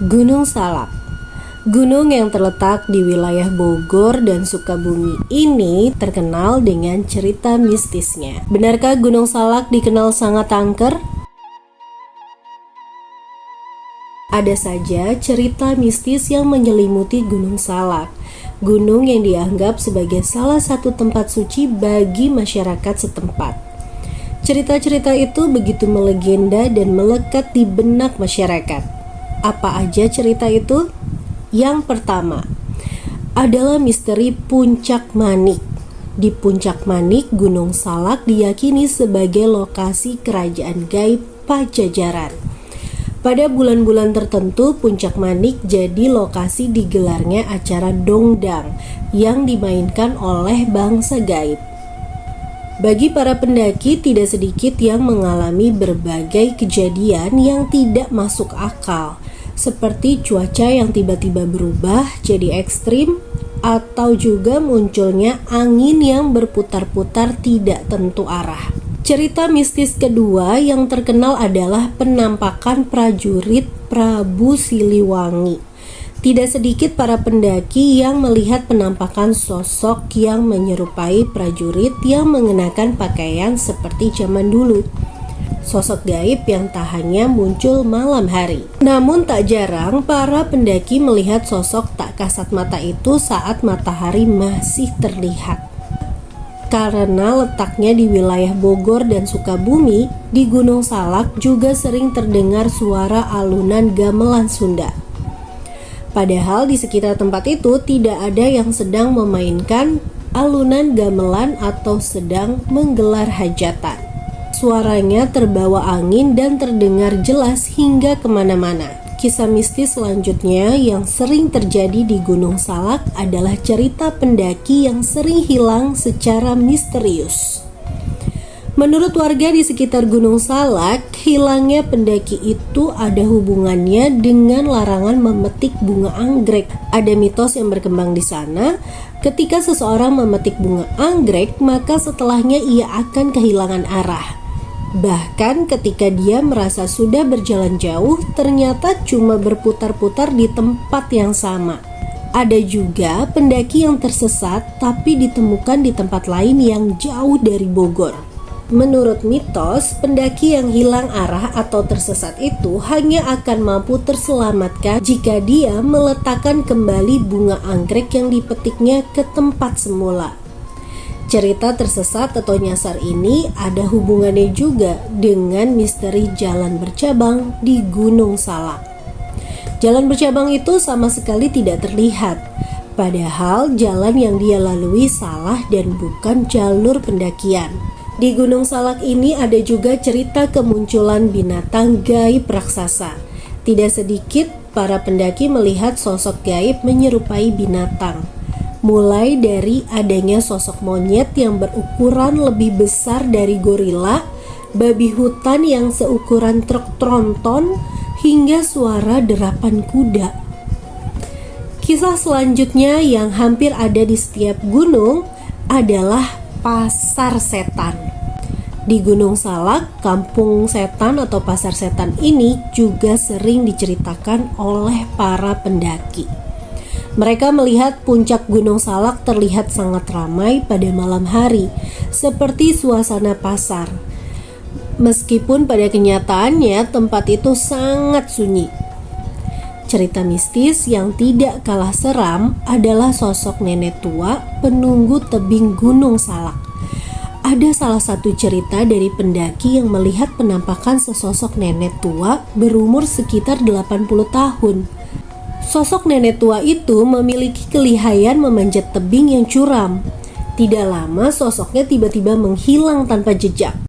Gunung Salak. Gunung yang terletak di wilayah Bogor dan Sukabumi ini terkenal dengan cerita mistisnya. Benarkah Gunung Salak dikenal sangat angker? Ada saja cerita mistis yang menyelimuti Gunung Salak, gunung yang dianggap sebagai salah satu tempat suci bagi masyarakat setempat. Cerita-cerita itu begitu melegenda dan melekat di benak masyarakat. Apa aja cerita itu? Yang pertama adalah misteri Puncak Manik. Di Puncak Manik, Gunung Salak diyakini sebagai lokasi kerajaan gaib Pajajaran. Pada bulan-bulan tertentu, Puncak Manik jadi lokasi digelarnya acara dongdang yang dimainkan oleh bangsa gaib. Bagi para pendaki, tidak sedikit yang mengalami berbagai kejadian yang tidak masuk akal, seperti cuaca yang tiba-tiba berubah jadi ekstrim, atau juga munculnya angin yang berputar-putar tidak tentu arah. Cerita mistis kedua yang terkenal adalah penampakan prajurit Prabu Siliwangi. Tidak sedikit para pendaki yang melihat penampakan sosok yang menyerupai prajurit yang mengenakan pakaian seperti zaman dulu. Sosok gaib yang tak hanya muncul malam hari. Namun tak jarang para pendaki melihat sosok tak kasat mata itu saat matahari masih terlihat. Karena letaknya di wilayah Bogor dan Sukabumi, di Gunung Salak juga sering terdengar suara alunan gamelan Sunda. Padahal di sekitar tempat itu tidak ada yang sedang memainkan alunan gamelan atau sedang menggelar hajatan. Suaranya terbawa angin dan terdengar jelas hingga kemana-mana. Kisah mistis selanjutnya yang sering terjadi di Gunung Salak adalah cerita pendaki yang sering hilang secara misterius. Menurut warga di sekitar Gunung Salak, hilangnya pendaki itu ada hubungannya dengan larangan memetik bunga anggrek. Ada mitos yang berkembang di sana, ketika seseorang memetik bunga anggrek, maka setelahnya ia akan kehilangan arah. Bahkan ketika dia merasa sudah berjalan jauh, ternyata cuma berputar-putar di tempat yang sama. Ada juga pendaki yang tersesat tapi ditemukan di tempat lain yang jauh dari Bogor. Menurut mitos, pendaki yang hilang arah atau tersesat itu hanya akan mampu terselamatkan jika dia meletakkan kembali bunga anggrek yang dipetiknya ke tempat semula. Cerita tersesat atau nyasar ini ada hubungannya juga dengan misteri jalan bercabang di Gunung Salak. Jalan bercabang itu sama sekali tidak terlihat, padahal jalan yang dia lalui salah dan bukan jalur pendakian. Di Gunung Salak ini ada juga cerita kemunculan binatang gaib raksasa. Tidak sedikit para pendaki melihat sosok gaib menyerupai binatang. Mulai dari adanya sosok monyet yang berukuran lebih besar dari gorila, babi hutan yang seukuran truk tronton, hingga suara derapan kuda. Kisah selanjutnya yang hampir ada di setiap gunung adalah Pasar Setan. Di Gunung Salak, kampung setan atau pasar setan ini juga sering diceritakan oleh para pendaki. Mereka melihat puncak Gunung Salak terlihat sangat ramai pada malam hari, seperti suasana pasar. Meskipun pada kenyataannya tempat itu sangat sunyi. Cerita mistis yang tidak kalah seram adalah sosok nenek tua penunggu tebing Gunung Salak. Ada salah satu cerita dari pendaki yang melihat penampakan sesosok nenek tua berumur sekitar 80 tahun. Sosok nenek tua itu memiliki kelihayan memanjat tebing yang curam. Tidak lama sosoknya tiba-tiba menghilang tanpa jejak.